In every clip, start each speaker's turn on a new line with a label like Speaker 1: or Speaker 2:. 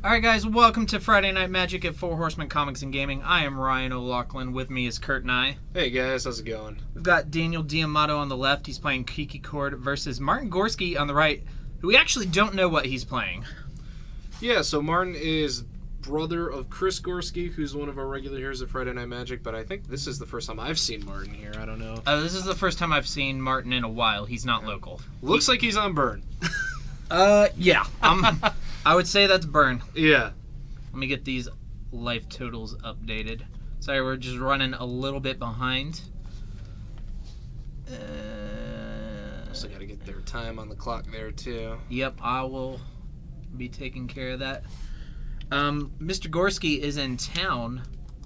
Speaker 1: Alright guys, welcome to Friday Night Magic at Four Horsemen Comics and Gaming. I am Ryan O'Loughlin. With me is Kurt and I.
Speaker 2: Hey guys, how's it going?
Speaker 1: We've got Daniel D'Amato on the left. He's playing Kiki Chord versus Martin Gorski on the right, who we actually don't know what he's playing.
Speaker 2: Yeah, so Martin is brother of Chris Gorski, who's one of our regular heroes of Friday Night Magic, but I think this is the first time I've seen Martin here. I don't know.
Speaker 1: This is the first time I've seen Martin in a while. He's not local.
Speaker 2: Looks like he's on burn.
Speaker 1: Yeah. I would say that's burn.
Speaker 2: Yeah.
Speaker 1: Let me get these life totals updated. Sorry, we're just running a little bit behind.
Speaker 2: So gotta get their time on the clock there too.
Speaker 1: Yep, I will be taking care of that. Mr. Gorski is in town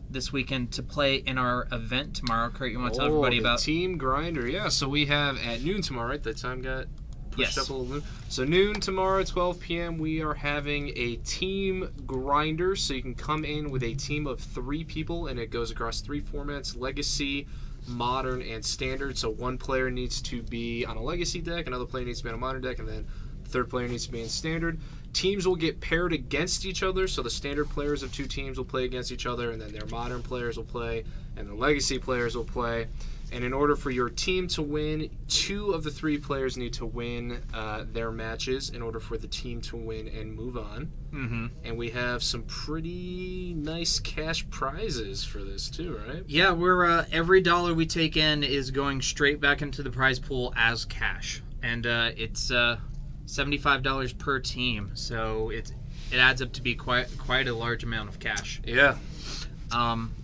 Speaker 1: this weekend to play in our event tomorrow. Kurt, you want to tell everybody about
Speaker 2: Team Grinder? Yeah, so we have at noon tomorrow, right? That time got pushed up a little bit. So noon tomorrow, 12 p.m., we are having a Team Grinder. So you can come in with a team of 3 people, and it goes across 3 formats: Legacy, Modern, and Standard. So one player needs to be on a Legacy deck, another player needs to be on a Modern deck, and then the third player needs to be in Standard. Teams will get paired against each other, so the Standard players of 2 teams will play against each other, and then their Modern players will play, and the Legacy players will play. And in order for your team to win, 2 of the 3 players need to win their matches in order for the team to win and move on.
Speaker 1: Mm-hmm.
Speaker 2: And we have some pretty nice cash prizes for this too, right?
Speaker 1: Yeah, we're every dollar we take in is going straight back into the prize pool as cash, and it's $75 per team, so it adds up to be quite a large amount of cash.
Speaker 2: Yeah.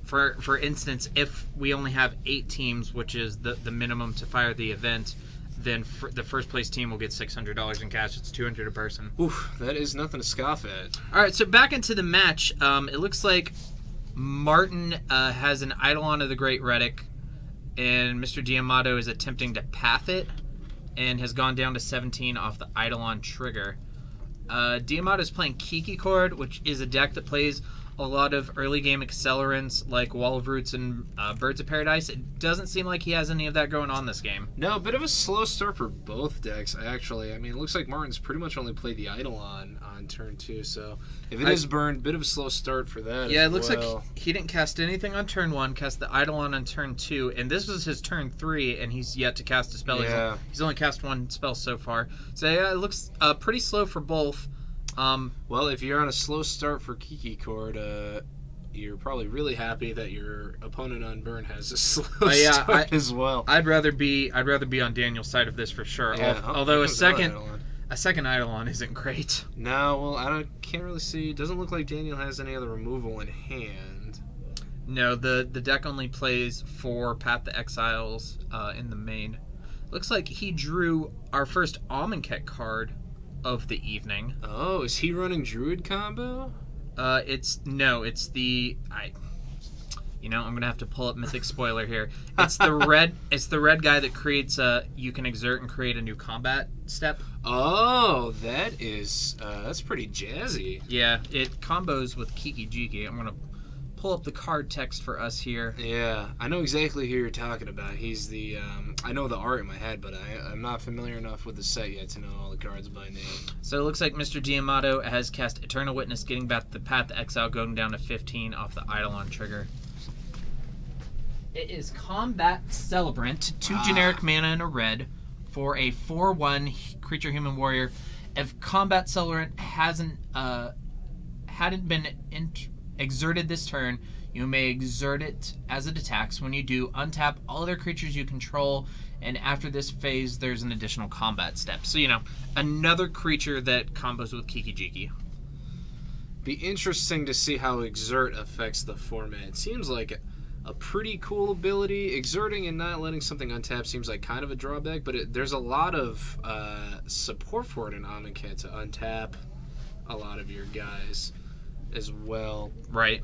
Speaker 1: For instance, if we only have 8 teams, which is the minimum to fire the event, then the first place team will get $600 in cash. It's $200 a person.
Speaker 2: Oof, that is nothing to scoff at.
Speaker 1: All right, so back into the match. It looks like Martin has an Eidolon of the Great Reddick, and Mr. D'Amato is attempting to path it, and has gone down to 17 off the Eidolon trigger. D'Amato is playing Kiki Chord, which is a deck that plays a lot of early game accelerants like Wall of Roots and Birds of Paradise. It doesn't seem like he has any of that going on this game.
Speaker 2: No, a bit of a slow start for both decks, actually. I mean, it looks like Martin's pretty much only played the Eidolon on turn 2, so if it is burned, bit of a slow start for that.
Speaker 1: Yeah, it looks like he didn't cast anything on turn 1, cast the Eidolon on turn 2, and this was his turn 3, and he's yet to cast a spell.
Speaker 2: Yeah.
Speaker 1: He's only cast 1 spell so far. So yeah, it looks pretty slow for both.
Speaker 2: Well, if you're on a slow start for Kiki Chord, you're probably really happy that your opponent on burn has a slow start as well.
Speaker 1: I'd rather be on Daniel's side of this for sure. Yeah, although a second Eidolon isn't great.
Speaker 2: No, well, can't really see. It doesn't look like Daniel has any other removal in hand.
Speaker 1: No, the deck only plays 4 Path to Exiles in the main. Looks like he drew our first Amonkhet card of the evening.
Speaker 2: Oh, is he running Druid combo?
Speaker 1: I'm gonna have to pull up Mythic Spoiler here. It's the red guy that creates you can exert and create a new combat step.
Speaker 2: Oh, that's pretty jazzy.
Speaker 1: Yeah, it combos with Kiki Jiki. I'm gonna pull up the card text for us here.
Speaker 2: Yeah, I know exactly who you're talking about. He's the I know the art in my head, but I'm not familiar enough with the set yet to know all the cards by name.
Speaker 1: So it looks like Mr. D'Amato has cast Eternal Witness, getting back the Path to Exile, going down to 15 off the Eidolon trigger. It is Combat Celebrant, 2 generic mana and a red for a 4/1 creature human warrior. If Combat Celebrant hadn't been exerted this turn, you may exert it as it attacks. When you do, untap all other creatures you control, and after this phase, there's an additional combat step. So, another creature that combos with Kiki Jiki.
Speaker 2: Be interesting to see how exert affects the format. It seems like a pretty cool ability. Exerting and not letting something untap seems like kind of a drawback, but there's a lot of support for it in Amonkhet to untap a lot of your guys as well.
Speaker 1: Right.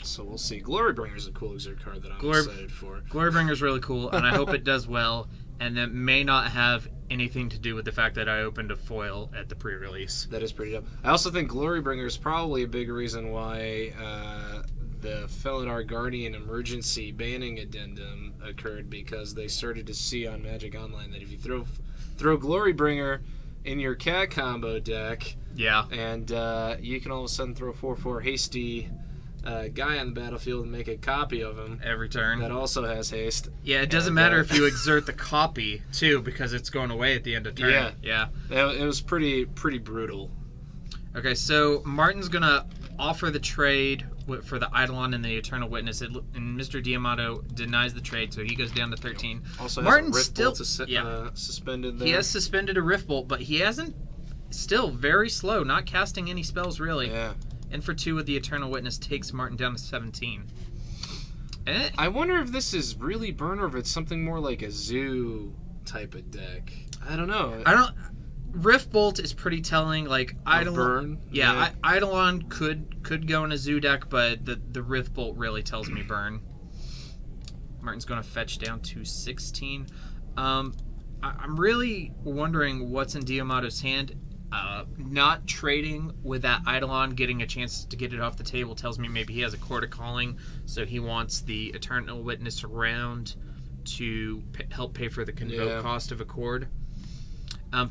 Speaker 2: So we'll see. Glorybringer's a cool exert card that I'm excited for.
Speaker 1: Glorybringer's really cool, and I hope it does well, and that may not have anything to do with the fact that I opened a foil at the pre-release.
Speaker 2: That is pretty dope. I also think Glorybringer is probably a big reason why the Felidar Guardian emergency banning addendum occurred, because they started to see on Magic Online that if you throw Glorybringer in your cat combo deck.
Speaker 1: Yeah.
Speaker 2: And you can all of a sudden throw a 4/4 hasty guy on the battlefield and make a copy of him.
Speaker 1: Every turn.
Speaker 2: That also has haste.
Speaker 1: Yeah, it doesn't matter if you exert the copy, too, because it's going away at the end of turn.
Speaker 2: Yeah. It was pretty brutal.
Speaker 1: Okay, so Martin's going to offer the trade for the Eidolon and the Eternal Witness, and Mr. Diamato denies the trade, so he goes down to 13.
Speaker 2: Also
Speaker 1: Martin's
Speaker 2: has a Rift
Speaker 1: still
Speaker 2: Bolt suspended there.
Speaker 1: He has suspended a Rift Bolt, but he hasn't. Still very slow, not casting any spells really.
Speaker 2: Yeah.
Speaker 1: And for 2 with the Eternal Witness takes Martin down to 17.
Speaker 2: I wonder if this is really burn or if it's something more like a zoo type of deck. I don't know.
Speaker 1: Rift Bolt is pretty telling. Like Eidolon,
Speaker 2: burn.
Speaker 1: Yeah. Eidolon could go in a zoo deck, but the Rift Bolt really tells me burn. Martin's going to fetch down to 16. I'm really wondering what's in Diamato's hand. Not trading with that Eidolon, getting a chance to get it off the table tells me maybe he has a Chord of Calling, so he wants the Eternal Witness around to help pay for the convoke cost of a Chord.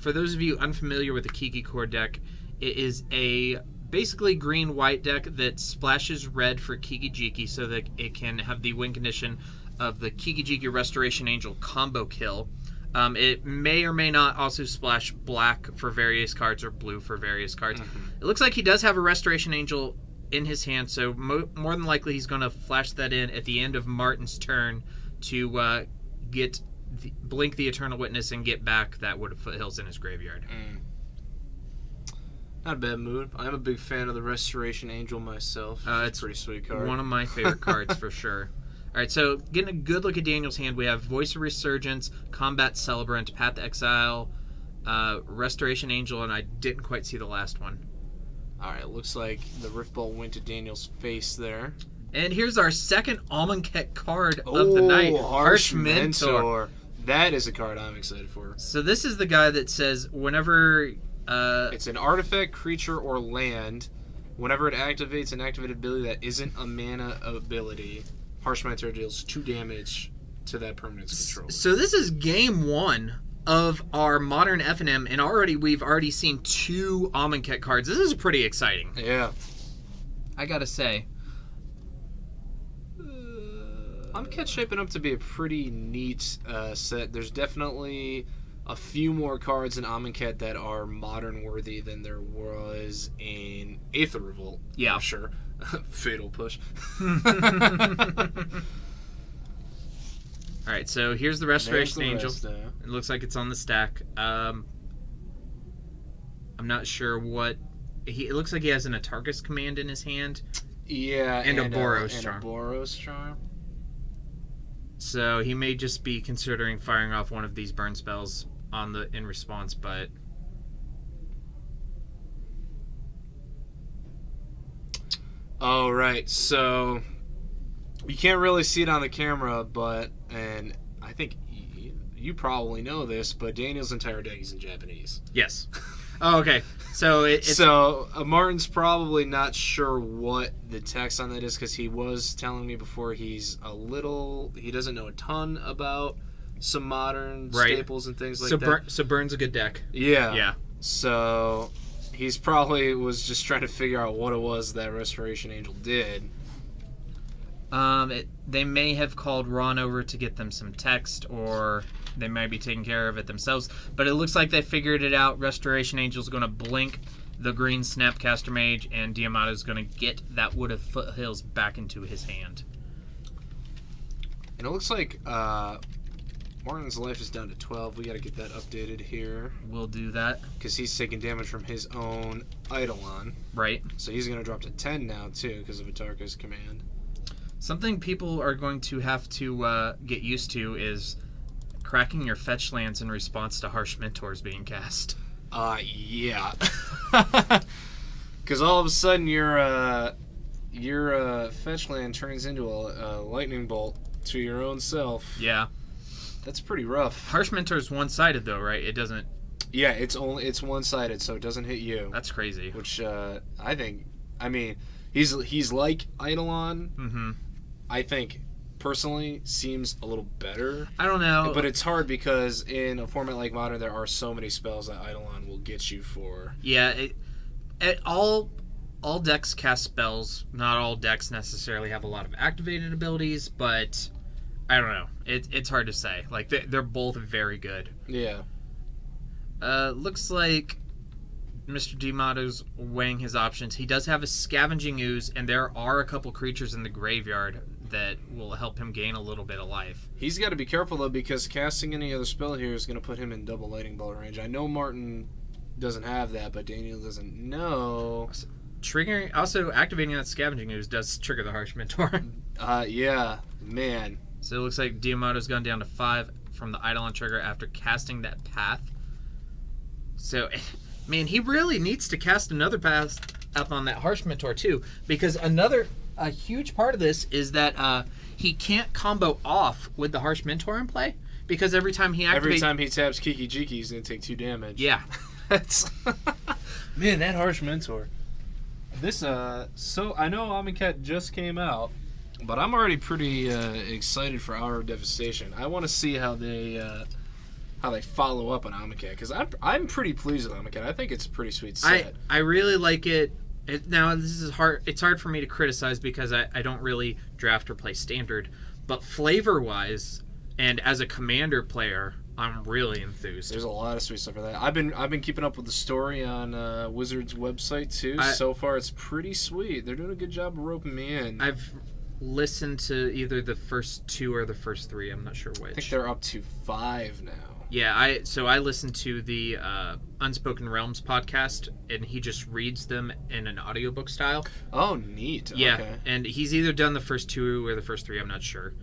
Speaker 1: For those of you unfamiliar with the Kiki Chord deck, it is a basically green-white deck that splashes red for Kiki Jiki so that it can have the win condition of the Kiki Jiki Restoration Angel combo kill. It may or may not also splash black for various cards or blue for various cards. Mm-hmm. It looks like he does have a Restoration Angel in his hand, so more than likely he's going to flash that in at the end of Martin's turn to blink the Eternal Witness and get back that Wood of Foothills in his graveyard.
Speaker 2: Not a bad move. I'm a big fan of the Restoration Angel myself. It's a pretty sweet card.
Speaker 1: One of my favorite cards for sure. All right, so getting a good look at Daniel's hand, we have Voice of Resurgence, Combat Celebrant, Path to Exile, Restoration Angel, and I didn't quite see the last one.
Speaker 2: All right, looks like the Rift Bolt went to Daniel's face there.
Speaker 1: And here's our second Amonkhet card of the night, Harsh Mentor.
Speaker 2: That is a card I'm excited for.
Speaker 1: So this is the guy that says whenever...
Speaker 2: it's an artifact, creature, or land. Whenever it activates an activated ability that isn't a mana ability, Harsh Mentor deals 2 damage to that permanent's control.
Speaker 1: So this is game 1 of our modern FNM, and we've already seen 2 Amonkhet cards. This is pretty exciting.
Speaker 2: Yeah.
Speaker 1: I gotta say.
Speaker 2: Amonkhet's shaping up to be a pretty neat set. There's definitely a few more cards in Amonkhet that are modern worthy than there was in Aether Revolt.
Speaker 1: Yeah.
Speaker 2: For sure. Fatal push.
Speaker 1: Alright, so here's the Restoration Angel. It looks like it's on the stack. I'm not sure what... It looks like he has an Atarkus command in his hand.
Speaker 2: Yeah,
Speaker 1: and a Boros
Speaker 2: Charm. And a Boros Charm.
Speaker 1: So he may just be considering firing off one of these burn spells in response, but...
Speaker 2: Oh, right. So you can't really see it on the camera, and I think you probably know this, but Daniel's entire deck is in Japanese.
Speaker 1: Yes. Oh, okay. So
Speaker 2: so Martin's probably not sure what the text on that is because he was telling me before he doesn't know a ton about some modern staples and things like that.
Speaker 1: So Burn's a good deck.
Speaker 2: Yeah.
Speaker 1: Yeah.
Speaker 2: So he's probably was just trying to figure out what it was that Restoration Angel did.
Speaker 1: They may have called Ron over to get them some text, or they might be taking care of it themselves. But it looks like they figured it out. Restoration Angel's going to blink the green Snapcaster Mage, and Diamato's going to get that Wood of Foothills back into his hand.
Speaker 2: And it looks like Martin's life is down to 12. We got to get that updated here.
Speaker 1: We'll do that.
Speaker 2: Because he's taking damage from his own Eidolon.
Speaker 1: Right.
Speaker 2: So he's going to drop to 10 now, too, because of Atarka's command.
Speaker 1: Something people are going to have to get used to is cracking your fetch lands in response to Harsh Mentors being cast.
Speaker 2: Yeah. Because all of a sudden your fetch land turns into a lightning bolt to your own self.
Speaker 1: Yeah.
Speaker 2: That's pretty rough.
Speaker 1: Harsh Mentor's one-sided though, right? It doesn't...
Speaker 2: Yeah, it's one-sided, so it doesn't hit you.
Speaker 1: That's crazy.
Speaker 2: Which I mean, he's like Eidolon.
Speaker 1: Mm-hmm.
Speaker 2: I think personally seems a little better.
Speaker 1: I don't know.
Speaker 2: But it's hard because in a format like Modern, there are so many spells that Eidolon will get you for.
Speaker 1: Yeah, all decks cast spells. Not all decks necessarily have a lot of activated abilities, but I don't know. It's hard to say. Like, they're both very good.
Speaker 2: Yeah.
Speaker 1: Looks like Mr. D'Amato's weighing his options. He does have a Scavenging Ooze, and there are a couple creatures in the graveyard that will help him gain a little bit of life.
Speaker 2: He's got to be careful, though, because casting any other spell here is going to put him in double Lightning Bolt range. I know Martin doesn't have that, but Daniel doesn't know.
Speaker 1: Triggering, also activating that Scavenging Ooze does trigger the Harsh Mentor.
Speaker 2: Yeah, man.
Speaker 1: So it looks like D'Amato's gone down to 5 from the Eidolon trigger after casting that path. So, man, he really needs to cast another path up on that Harsh Mentor too, because a huge part of this is that he can't combo off with the Harsh Mentor in play, because every time he
Speaker 2: taps Kiki Jiki, he's gonna take 2 damage.
Speaker 1: Yeah.
Speaker 2: Man, that Harsh Mentor. This so I know Amonkhet just came out, but I'm already pretty excited for Hour of Devastation. I want to see how they follow up on Amonkhet, because I'm pretty pleased with Amonkhet. I think it's a pretty sweet set.
Speaker 1: I really like it. Now, this is hard. It's hard for me to criticize because I don't really draft or play Standard, but flavor-wise and as a Commander player, I'm really enthused.
Speaker 2: There's a lot of sweet stuff for that. I've been keeping up with the story on Wizards' website too. So far, it's pretty sweet. They're doing a good job of roping me in.
Speaker 1: I've listened to either the first 2 or the first 3. I'm not sure which.
Speaker 2: I think they're up to 5 now.
Speaker 1: Yeah, I listened to the Unspoken Realms podcast, and he just reads them in an audiobook style.
Speaker 2: Oh, neat.
Speaker 1: Yeah,
Speaker 2: okay.
Speaker 1: And he's either done the first 2 or the first 3. I'm not sure.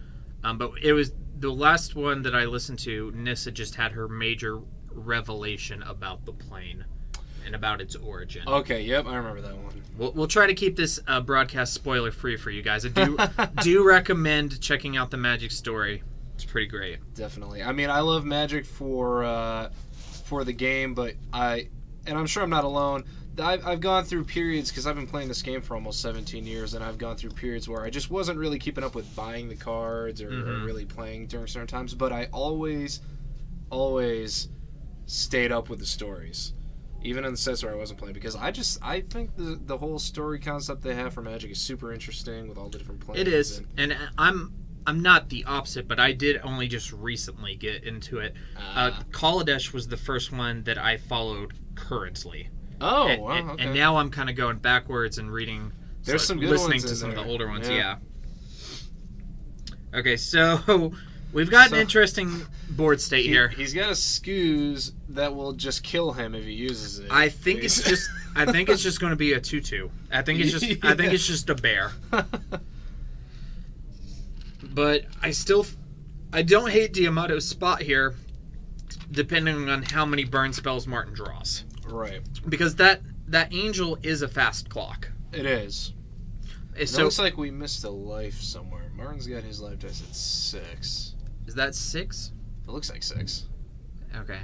Speaker 1: But it was the last one that I listened to. Nissa just had her major revelation about the plane and about its origin.
Speaker 2: Okay, yep, I remember that one.
Speaker 1: We'll try to keep this broadcast spoiler free for you guys. I do recommend checking out the Magic story. It's pretty great.
Speaker 2: Definitely. I mean, I love Magic for the game, but I'm sure I'm not alone. I've gone through periods, because I've been playing this game for almost 17 years, and I've gone through periods where I just wasn't really keeping up with buying the cards or really playing during certain times, but I always stayed up with the stories, even in the sets where I wasn't playing, because I think the whole story concept they have for Magic is super interesting with all the different planes.
Speaker 1: It is, and I'm not the opposite, but I did only just recently get into it. Kaladesh was the first one that I followed currently.
Speaker 2: Oh,
Speaker 1: and,
Speaker 2: wow, okay.
Speaker 1: And now I'm kind of going backwards and reading.
Speaker 2: There's some good
Speaker 1: listening
Speaker 2: ones
Speaker 1: to
Speaker 2: in
Speaker 1: some
Speaker 2: there.
Speaker 1: of the older ones. Yeah. Okay, so we've got an interesting board state here.
Speaker 2: He's got a Skooz that will just kill him if he uses it.
Speaker 1: I think it's just going to be a 2/2. I think it's just a bear. But I don't hate D'Amato's spot here, depending on how many burn spells Martin draws.
Speaker 2: Right.
Speaker 1: Because that angel is a fast clock.
Speaker 2: It is. It looks like we missed a life somewhere. Martin's got his life dice at 6.
Speaker 1: Is that 6?
Speaker 2: It looks like 6.
Speaker 1: Okay.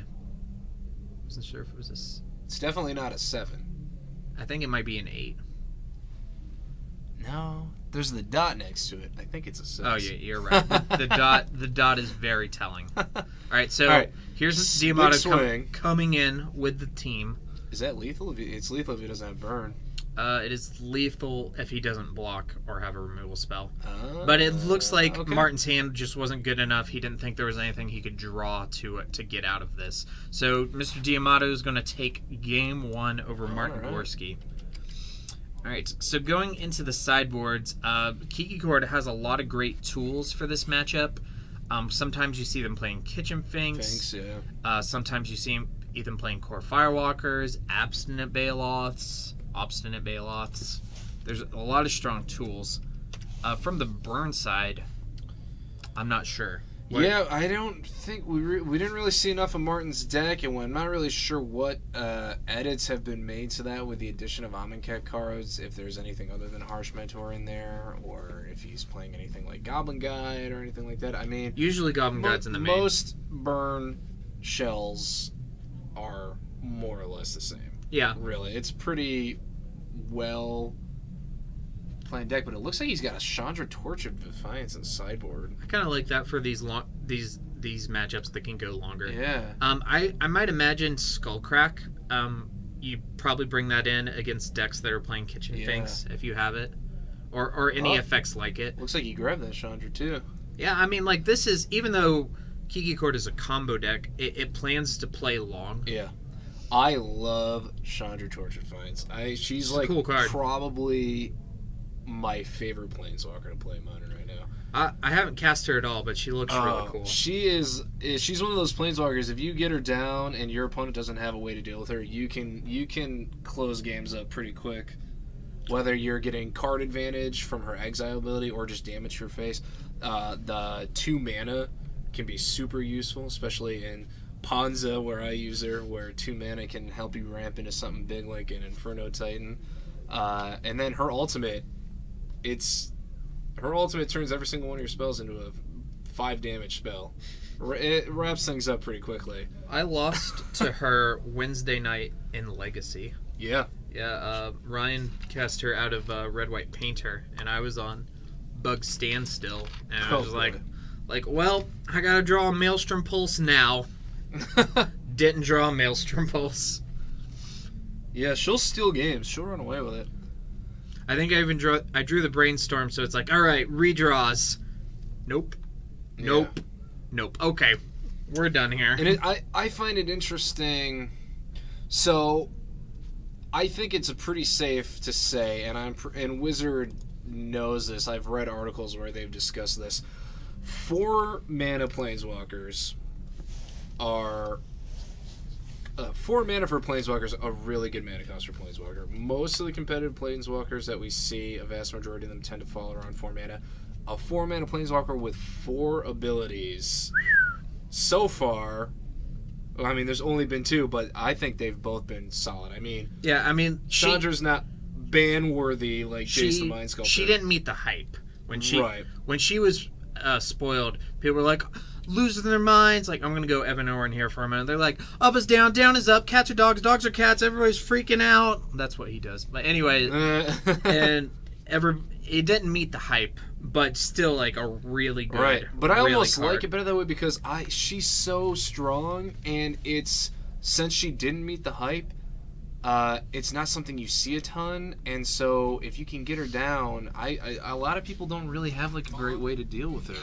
Speaker 1: Wasn't sure if it was this.
Speaker 2: It's definitely not a 7.
Speaker 1: I think it might be an 8.
Speaker 2: No. There's the dot next to it. I think it's a 6.
Speaker 1: Oh yeah, you're right. The dot is very telling. All right, so here's D'Amato coming in with the team.
Speaker 2: Is that lethal? It's lethal if he doesn't have burn.
Speaker 1: It is lethal if he doesn't block or have a removal spell. But it looks like Martin's hand just wasn't good enough. He didn't think there was anything he could draw to get out of this. So Mr. D'Amato is going to take game 1 over Martin Gorski. All right, so going into the sideboards, Kiki Chord has a lot of great tools for this matchup. Sometimes you see them playing Kitchen Finks. Sometimes you see them playing Core Firewalkers, Obstinate Baloths. There's a lot of strong tools. From the burn side, I'm not sure.
Speaker 2: Yeah, I don't think we didn't really see enough of Martin's deck, and I'm not really sure what edits have been made to that with the addition of Amonkhet cards, if there's anything other than Harsh Mentor in there, or if he's playing anything like Goblin Guide or anything like that. I mean,
Speaker 1: usually Goblin Guide's in the main.
Speaker 2: Most burn shells are more or less the same.
Speaker 1: Yeah.
Speaker 2: Really. It's pretty well playing deck, but it looks like he's got a Chandra Torch of Defiance in sideboard.
Speaker 1: I kind of like that for these matchups that can go longer.
Speaker 2: Yeah.
Speaker 1: I might imagine Skullcrack. You probably bring that in against decks that are playing Kitchen Finks if you have it, or any effects like it.
Speaker 2: Looks like you grabbed that Chandra too.
Speaker 1: Yeah, I mean, like, this is, even though Kiki Chord is a combo deck, it plans to play long.
Speaker 2: Yeah. I love Chandra Torch of Defiance. She's like
Speaker 1: cool card.
Speaker 2: Probably my favorite Planeswalker to play Modern right now.
Speaker 1: I haven't cast her at all, but she looks really cool.
Speaker 2: She's one of those Planeswalkers. If you get her down and your opponent doesn't have a way to deal with her, you can close games up pretty quick. Whether you're getting card advantage from her exile ability or just damage to your face, the 2 mana can be super useful, especially in Ponza, where I use her, where 2 mana can help you ramp into something big like an Inferno Titan. And then her ultimate, turns every single one of your spells into a 5 damage spell. It wraps things up pretty quickly.
Speaker 1: I lost to her Wednesday night in Legacy.
Speaker 2: Yeah.
Speaker 1: Yeah, Ryan cast her out of Red White Painter, and I was on Bug Standstill, and I was like, well, I gotta draw a Maelstrom Pulse now. Didn't draw a Maelstrom Pulse.
Speaker 2: Yeah, she'll steal games. She'll run away with it.
Speaker 1: I think I drew the Brainstorm, so it's like, all right, redraws. Nope. Okay, we're done here.
Speaker 2: And I find it interesting. So, I think it's pretty safe to say, and Wizard knows this. I've read articles where they've discussed this. 4 mana Planeswalkers are 4 mana for Planeswalkers, a really good mana cost for Planeswalker. Most of the competitive Planeswalkers that we see, a vast majority of them tend to fall around 4 mana. A 4 mana Planeswalker with 4 abilities. So far, well, I mean, there's only been 2, but I think they've both been solid. I mean, Chandra's not ban-worthy like Jace the Mind Sculptor.
Speaker 1: She didn't meet the hype. When she was spoiled, people were like, losing their minds. Like, I'm going to go Evan Oren here for a minute. They're like, up is down, down is up, cats are dogs, dogs are cats, everybody's freaking out. That's what he does. But anyway, it didn't meet the hype, but still, like, a really good
Speaker 2: right. But I almost
Speaker 1: card.
Speaker 2: like it better that way because she's so strong, and since she didn't meet the hype, it's not something you see a ton, and so if you can get her down, a lot of people don't really have like a great way to deal with her.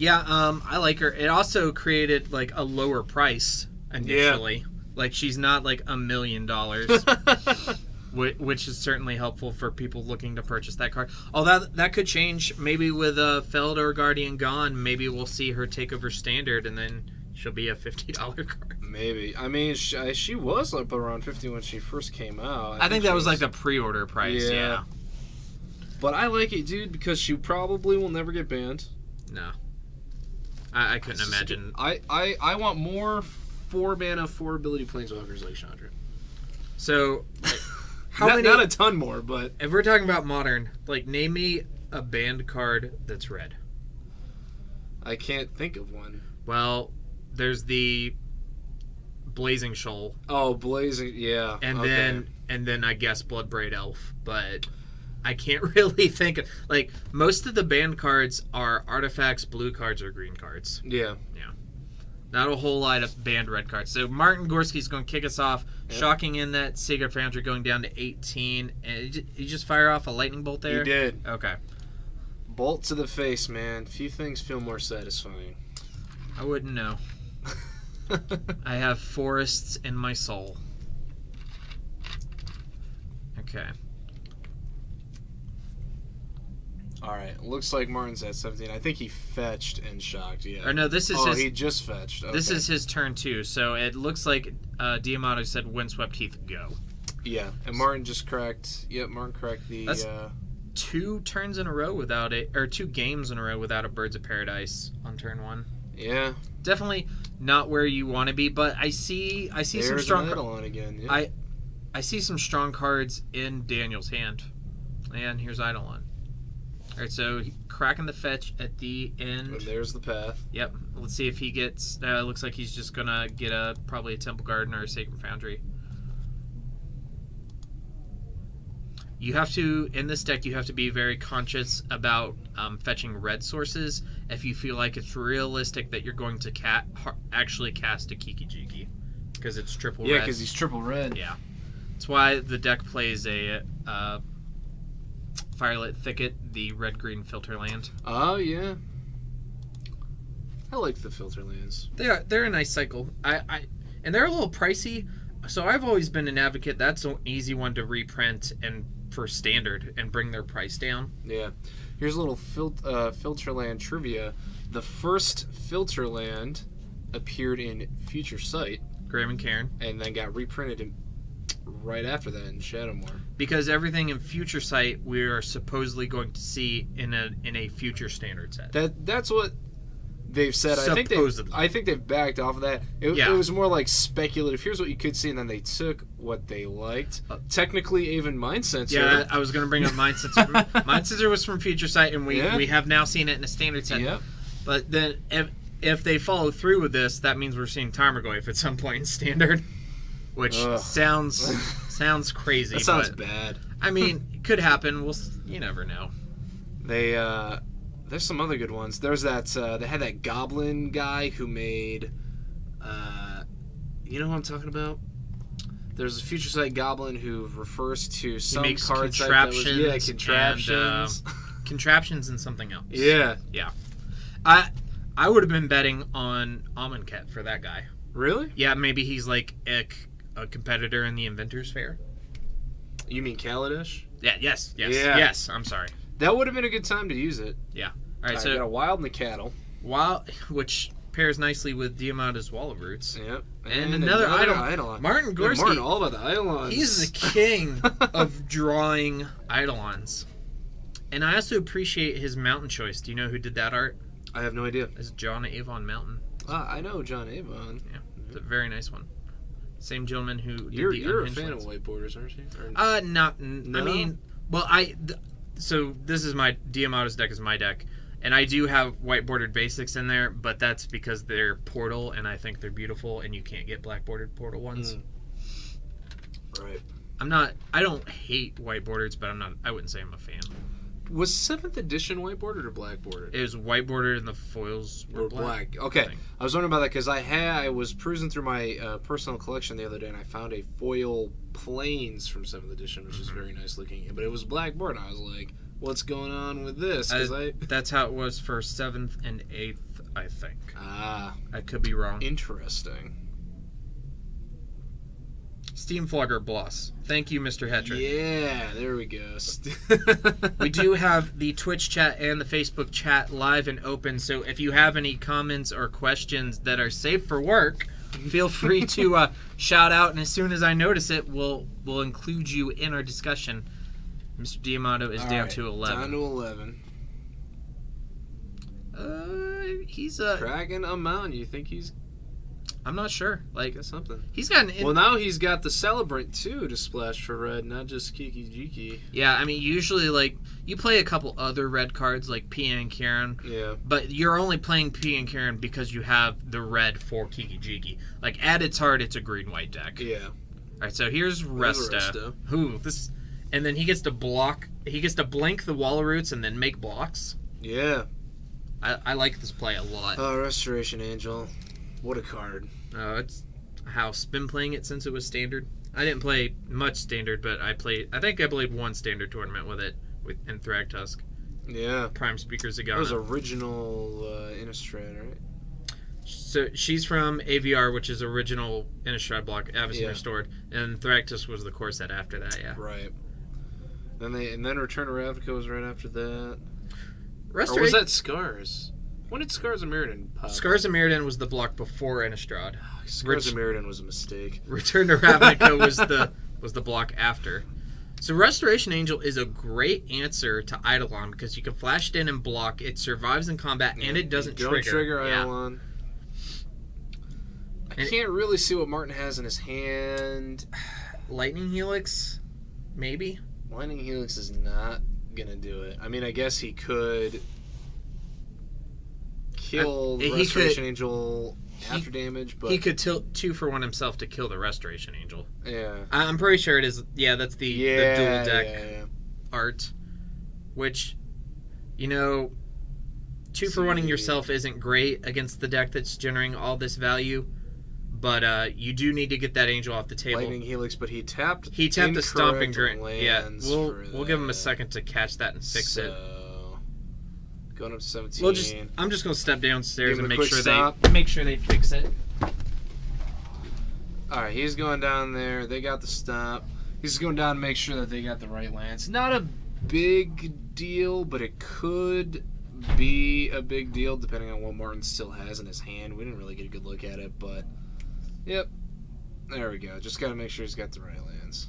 Speaker 1: Yeah, I like her. It also created like a lower price initially. Yeah. Like, she's not like $1 million, which is certainly helpful for people looking to purchase that card. Although that could change. Maybe with Felidar Guardian gone, maybe we'll see her take over Standard, and then she'll be a $50 card.
Speaker 2: Maybe. I mean, she was up around $50 when she first came out.
Speaker 1: I think that was like the pre-order price. Yeah.
Speaker 2: But I like it, dude, because she probably will never get banned.
Speaker 1: No. I couldn't imagine.
Speaker 2: I want more 4 mana, 4 ability Planeswalkers like Chandra.
Speaker 1: So,
Speaker 2: not a ton more, but
Speaker 1: if we're talking about Modern, like, name me a banned card that's red.
Speaker 2: I can't think of one.
Speaker 1: Well, there's the Blazing Shoal.
Speaker 2: Oh, Blazing, yeah.
Speaker 1: And then I guess Bloodbraid Elf, but I can't really think of, like, most of the banned cards are artifacts, blue cards, or green cards.
Speaker 2: Yeah.
Speaker 1: Not a whole lot of banned red cards. So Martin Gorski's going to kick us off, shocking in that Sacred Foundry going down to 18. And you just fire off a lightning bolt there?
Speaker 2: You did.
Speaker 1: Okay.
Speaker 2: Bolt to the face, man. Few things feel more satisfying.
Speaker 1: I wouldn't know. I have forests in my soul. Okay.
Speaker 2: Alright, looks like Martin's at 17. I think he fetched and shocked, yeah.
Speaker 1: Or no, this is his...
Speaker 2: he just fetched. Okay.
Speaker 1: This is his turn, too. So it looks like Diamato said Windswept Heath, go.
Speaker 2: Yeah, and Martin just cracked... Yep, Martin cracked the...
Speaker 1: That's 2 turns in a row without it... Or 2 games in a row without a Birds of Paradise on turn 1.
Speaker 2: Yeah.
Speaker 1: Definitely not where you want to be, but I see some strong...
Speaker 2: There's Eidolon again, yeah.
Speaker 1: I see some strong cards in Daniel's hand. And here's Eidolon. Alright, so cracking the fetch at the end.
Speaker 2: And there's the path.
Speaker 1: Yep. Let's see if he gets... looks like he's just going to get probably a Temple Garden or a Sacred Foundry. You have to, in this deck, you have to be very conscious about fetching red sources if you feel like it's realistic that you're going to actually cast a Kiki. Because it's triple red.
Speaker 2: Yeah, because he's triple red.
Speaker 1: Yeah. That's why the deck plays a Firelit Thicket, the red-green filter land.
Speaker 2: Oh, yeah. I like the filter lands.
Speaker 1: They're a nice cycle. And they're a little pricey, so I've always been an advocate. That's an easy one to reprint and for standard and bring their price down.
Speaker 2: Yeah. Here's a little filter land trivia. The first filter land appeared in Future Sight.
Speaker 1: Graham and Karen.
Speaker 2: And then got reprinted right after that in Shadowmoor.
Speaker 1: Because everything in Future Sight we are supposedly going to see in a future standard set.
Speaker 2: That's what they've said.
Speaker 1: Supposedly.
Speaker 2: I think they've backed off of that. It was more like speculative. Here's what you could see, and then they took what they liked. Technically, even Mind Sensor.
Speaker 1: Yeah, I was going to bring up Mind Sensor. Mind Sensor was from Future Sight, and we have now seen it in a standard set.
Speaker 2: Yep.
Speaker 1: But then if they follow through with this, that means we're seeing Tarmogoyf at some point in standard, which sounds crazy.
Speaker 2: That sounds bad.
Speaker 1: I mean, it could happen. You never know.
Speaker 2: There's some other good ones. There's that they had that Goblin guy who made you know what I'm talking about? There's a Future Sight Goblin who refers to some card
Speaker 1: contraptions.
Speaker 2: Contraptions.
Speaker 1: And, contraptions and something else.
Speaker 2: Yeah.
Speaker 1: Yeah. I would have been betting on Amonkhet for that guy.
Speaker 2: Really?
Speaker 1: Yeah, maybe he's like a competitor in the Inventors Fair.
Speaker 2: You mean Kaladesh?
Speaker 1: Yeah, yes, I'm sorry.
Speaker 2: That would have been a good time to use it.
Speaker 1: Yeah. All right, so
Speaker 2: got a Wild and the Cattle.
Speaker 1: Which pairs nicely with Diamata's Wall of Roots.
Speaker 2: Yep.
Speaker 1: And another Eidolon. Martin Gorski.
Speaker 2: Yeah, Martin, all about the Eidolons.
Speaker 1: He's the king of drawing Eidolons. And I also appreciate his mountain choice. Do you know who did that art?
Speaker 2: I have no idea.
Speaker 1: It's John Avon Mountain.
Speaker 2: I know John Avon.
Speaker 1: Yeah, it's a very nice one. Same gentleman who did
Speaker 2: You're a
Speaker 1: Unhinged
Speaker 2: fan
Speaker 1: ones.
Speaker 2: of white borders, aren't you?
Speaker 1: No? I mean, well, so this is my Diamata's deck is my deck, and I do have white bordered basics in there, but that's because they're Portal, and I think they're beautiful, and you can't get black bordered Portal ones.
Speaker 2: Right.
Speaker 1: I don't hate white borders, but I wouldn't say I'm a fan.
Speaker 2: Was 7th edition white bordered or black bordered?
Speaker 1: It was white bordered and the foils were black.
Speaker 2: Okay. I was wondering about that because I was cruising through my personal collection the other day and I found a foil Plains from 7th edition, which is very nice looking. But it was black bordered. I was like, what's going on with this?
Speaker 1: That's how it was for 7th and 8th, I think.
Speaker 2: Ah.
Speaker 1: I could be wrong.
Speaker 2: Interesting.
Speaker 1: Steamflogger Bloss. Thank you, Mr. Hetrick.
Speaker 2: Yeah, there we go.
Speaker 1: We do have the Twitch chat and the Facebook chat live and open, so if you have any comments or questions that are safe for work, feel free to shout out, and as soon as I notice it, we'll include you in our discussion. Mr. Diamato is down to 11.
Speaker 2: Down to 11.
Speaker 1: He's
Speaker 2: Dragon a mountain. You think he's...
Speaker 1: I'm not sure.
Speaker 2: Got something.
Speaker 1: He's got
Speaker 2: well, now he's got the Celebrant too to splash for red, not just Kiki Jiki.
Speaker 1: Yeah, I mean, usually you play a couple other red cards like Pia and Karen.
Speaker 2: Yeah. But
Speaker 1: you're only playing Pia and Karen because you have the red for Kiki Jiki. Like at its heart, it's a green-white deck.
Speaker 2: Yeah.
Speaker 1: All right, so here's Resta. And then he gets to block. He gets to blank the Wall of Roots and then make blocks.
Speaker 2: Yeah.
Speaker 1: I like this play a lot.
Speaker 2: Oh, Restoration Angel. What a card.
Speaker 1: It's a house. Been playing it since it was standard. I didn't play much standard, but I think I played one standard tournament with it in Thragtusk.
Speaker 2: Yeah.
Speaker 1: Prime Speaker Zagana.
Speaker 2: That was original Innistrad, right?
Speaker 1: So she's from AVR, which is original Innistrad block, Avacyn Restored, and Thragtusk was the core set after that, yeah.
Speaker 2: Right. Then Return to Ravnica was right after that. Or was that Scars? When did Scars of Mirrodin pop?
Speaker 1: Scars of Mirrodin was the block before Innistrad.
Speaker 2: Scars of Mirrodin was a mistake.
Speaker 1: Return to Ravnica was the block after. So Restoration Angel is a great answer to Eidolon because you can flash it in and block. It survives in combat and it doesn't trigger.
Speaker 2: Don't trigger Eidolon. I can't really see what Martin has in his hand.
Speaker 1: Lightning Helix, maybe.
Speaker 2: Lightning Helix is not gonna do it. I mean, I guess he could kill Restoration Angel after damage, but
Speaker 1: he could tilt 2-for-1 himself to kill the Restoration Angel.
Speaker 2: Yeah,
Speaker 1: I'm pretty sure it is. Yeah, that's the dual deck.
Speaker 2: Yeah.
Speaker 1: art, which, 2 for 1ing yourself isn't great against the deck that's generating all this value, but you do need to get that Angel off the table.
Speaker 2: Lightning Helix, but he tapped
Speaker 1: the Stomping Ground. Yeah,
Speaker 2: lands
Speaker 1: we'll give him a second to catch that and fix it.
Speaker 2: Going up to 17.
Speaker 1: I'm just gonna step downstairs and make sure they fix it.
Speaker 2: All right, he's going down there. They got the stop. He's going down to make sure that they got the right lands. Not a big deal, but it could be a big deal depending on what Martin still has in his hand. We didn't really get a good look at it, but yep. There we go. Just got to make sure he's got the right lands.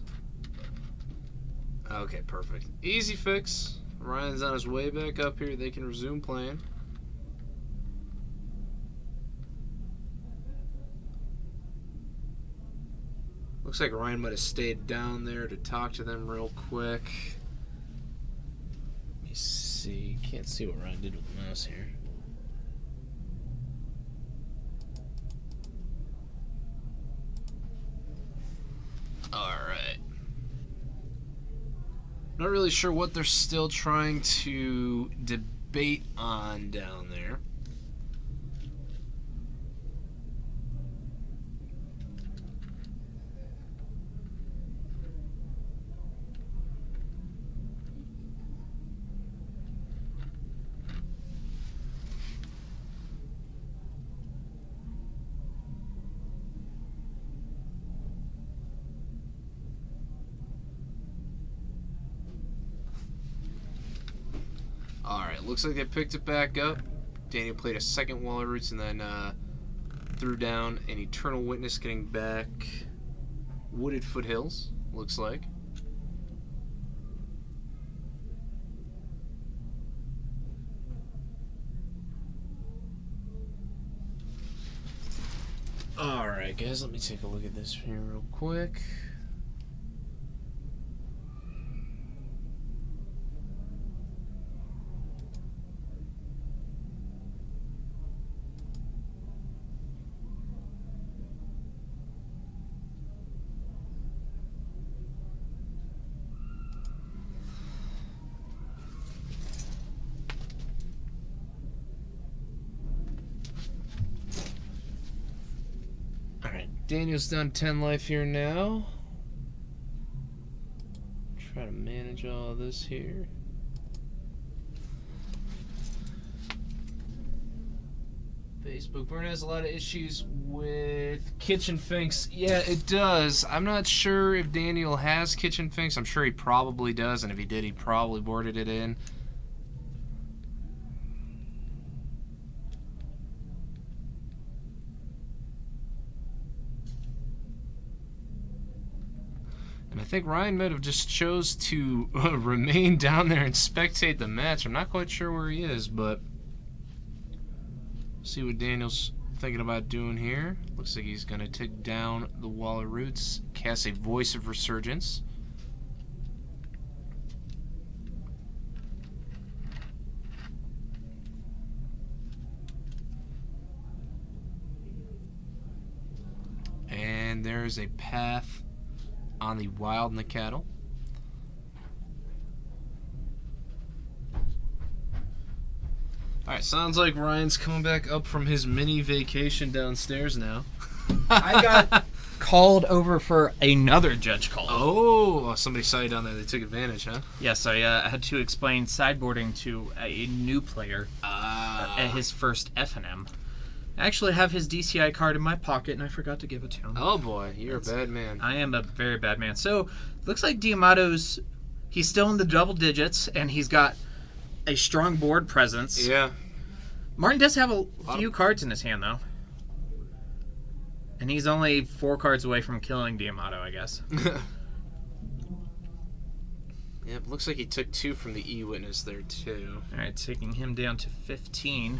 Speaker 2: Okay, perfect. Easy fix. Ryan's on his way back up here. They can resume playing. Looks like Ryan might have stayed down there to talk to them real quick. Let me see. Can't see what Ryan did with the mouse here. Alright. Not really sure what they're still trying to debate on down there. Alright, looks like they picked it back up. Daniel played a second Wall of Roots and then threw down an Eternal Witness, getting back Wooded Foothills, looks like. Alright, guys, let me take a look at this here real quick. Daniel's down 10 life here now. Try to manage all of this here. Facebook Burn has a lot of issues with Kitchen Finks. Yeah, it does. I'm not sure if Daniel has Kitchen Finks. I'm sure he probably does, and if he did, he probably boarded it in. And I think Ryan might have just chose to remain down there and spectate the match. I'm not quite sure where he is, but see what Daniel's thinking about doing here. Looks like he's going to take down the Wall of Roots, cast a Voice of Resurgence. And there's a path on the Wild and the Cattle. Alright, sounds like Ryan's coming back up from his mini vacation downstairs now.
Speaker 1: I got called over for another judge call.
Speaker 2: Oh, somebody saw you down there. They took advantage, huh?
Speaker 1: Yes, I had to explain sideboarding to a new player at his first F&M. I actually have his DCI card in my pocket, and I forgot to give it to him.
Speaker 2: Oh, boy. You're a bad man.
Speaker 1: I am a very bad man. So, looks like Diamato's... He's still in the double digits, and he's got a strong board presence.
Speaker 2: Yeah.
Speaker 1: Martin does have a few cards in his hand, though. And he's only 4 cards away from killing Diamato, I guess.
Speaker 2: Yeah, it looks like he took 2 from the E-Witness there, too.
Speaker 1: All right, taking him down to 15.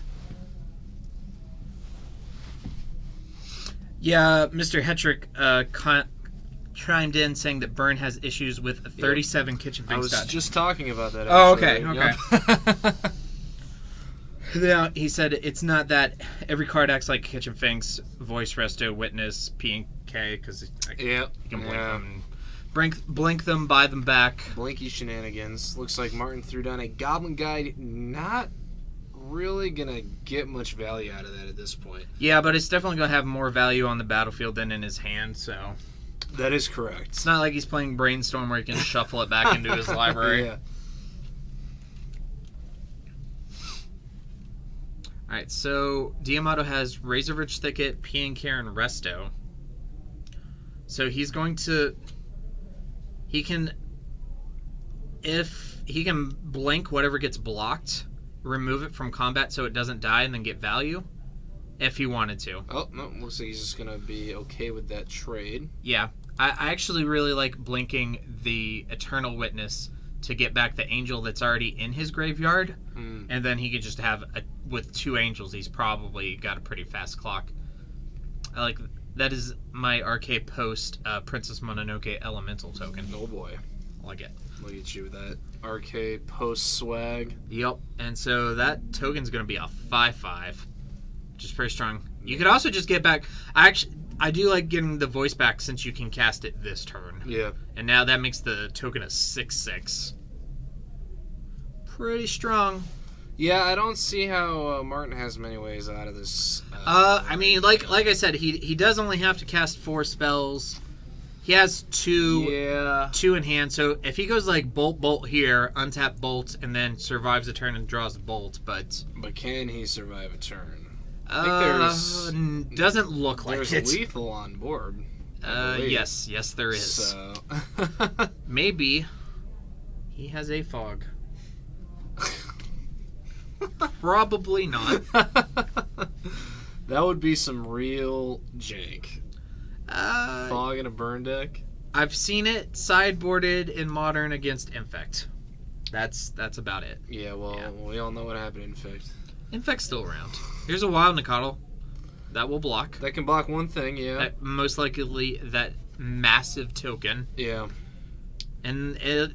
Speaker 1: Yeah, Mr. Hetrick chimed in saying that Burn has issues with a 37 Kitchen Finks.
Speaker 2: I was just talking about that.
Speaker 1: Oh,
Speaker 2: actually.
Speaker 1: okay. Yeah, he said it's not that every card acts like Kitchen Finks, Voice, Resto, Witness, P and K, because you can blink them and blink them, buy them back.
Speaker 2: Blinky shenanigans. Looks like Martin threw down a Goblin Guide. Not really going to get much value out of that at this point.
Speaker 1: Yeah, but it's definitely going to have more value on the battlefield than in his hand, so...
Speaker 2: That is correct.
Speaker 1: It's not like he's playing Brainstorm where he can shuffle it back into his library.
Speaker 2: Yeah.
Speaker 1: Alright, so D'Amato has Razorridge Thicket, Piankier, and Resto. So he's going to... If he can blink whatever gets blocked, remove it from combat so it doesn't die, and then get value, if he wanted to.
Speaker 2: Oh, no, looks like he's just going to be okay with that trade.
Speaker 1: Yeah. I actually really like blinking the Eternal Witness to get back the angel that's already in his graveyard, and then he could just have, with 2 angels, he's probably got a pretty fast clock. I like that is my RK Post Princess Mononoke Elemental token.
Speaker 2: Oh boy.
Speaker 1: I like it.
Speaker 2: Look at you with that RK Post swag.
Speaker 1: Yep, and so that token's going to be a 5/5, which is pretty strong. You could also just get back... I do like getting the voice back since you can cast it this turn.
Speaker 2: Yeah.
Speaker 1: And now that makes the token a 6/6. Pretty strong.
Speaker 2: Yeah, I don't see how Martin has many ways out of this.
Speaker 1: I mean, like I said, he does only have to cast 4 spells. He has 2 in hand, so if he goes like Bolt here, untap Bolt, and then survives a turn and draws a Bolt, but
Speaker 2: can he survive a turn? I think
Speaker 1: doesn't look like it.
Speaker 2: There's lethal on board.
Speaker 1: Yes, there is.
Speaker 2: So
Speaker 1: maybe he has a fog. Probably not.
Speaker 2: That would be some real jank. Fog in a burn deck.
Speaker 1: I've seen it sideboarded in Modern against Infect. That's about it.
Speaker 2: Yeah, we all know what happened in Infect.
Speaker 1: Infect's still around. Here's a Wild Nicottle. That will block.
Speaker 2: That can block one thing, yeah.
Speaker 1: That, most likely that massive token.
Speaker 2: Yeah.
Speaker 1: And it...